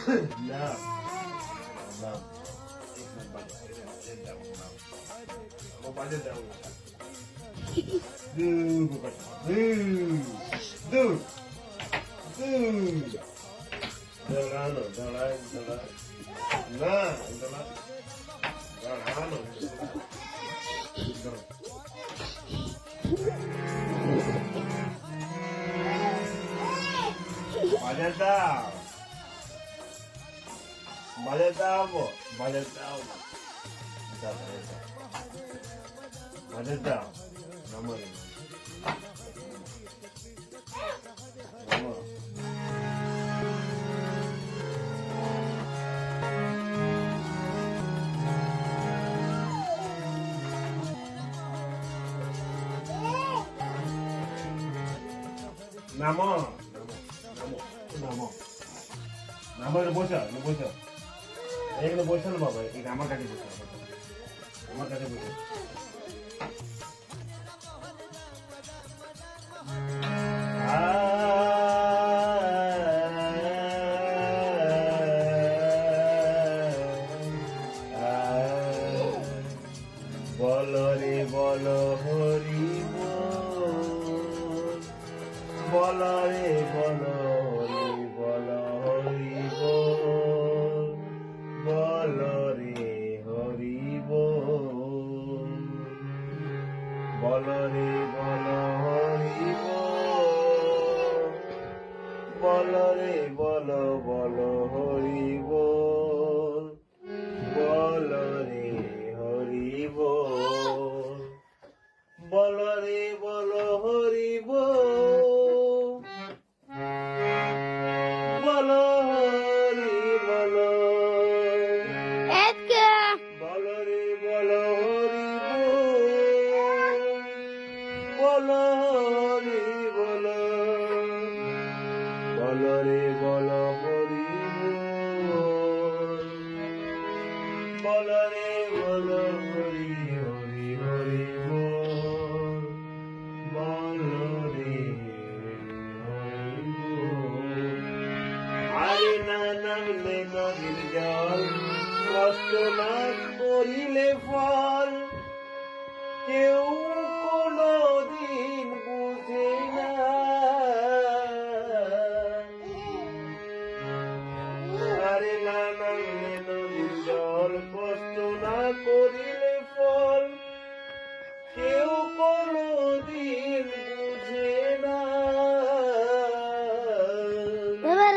No. No. Mau pada tahu. Bajet tahu. Nama ni. Nama. Nama ni bocah. Ini ni bocah bapa. Ini nama kaki bocah. Nama kaki bocah. বলো রে বলো হরি বল, বলো রে বলো হরি বলো হরি বল, বলো রে হরি বল, বলো রে বলো হরি বল, বলো রে বলো বলো হরি বল, বলো রে হরি বল, বলো রে বলো হরি বল, বলো হরি বলো, বলো রে বলো হরি বল, বলো হরি বলো, বলো রে বলো হরি বল, বলো রে বলো হরি হরি হরি বল, বলো রে হরি বল। আরে না নামলে নদীর জল, কষ্ট না করিলে ফল, কেউ কোনো দিন বুঝে না। আরে না নামলে নদীর জল, কষ্ট না করিলে ফল, কেউ কোনো দিন বুঝে না।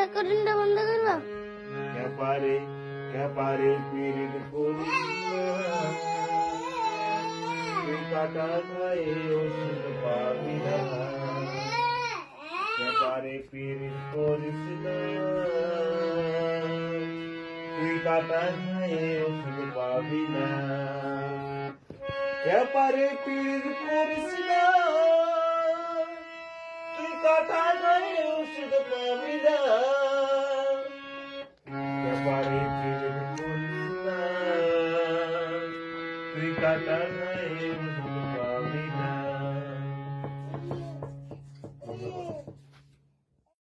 রেকর্ডিংটা বন্ধ করবা? ক্যাপারে পীড়িত করি তুই কাটা খায়ে ওষুধ পাবি না। ক্যাপারে পীড়িত করিস না, তুই কাটা খায়ে ওষুধ পাবি না। ক্যাপারে পীড়িত করিস না, তুই কাটা খায়ে ওষুধ পাবি না। ক্যাপারে পীড়িত করিস না, তুই কাটা খায়ে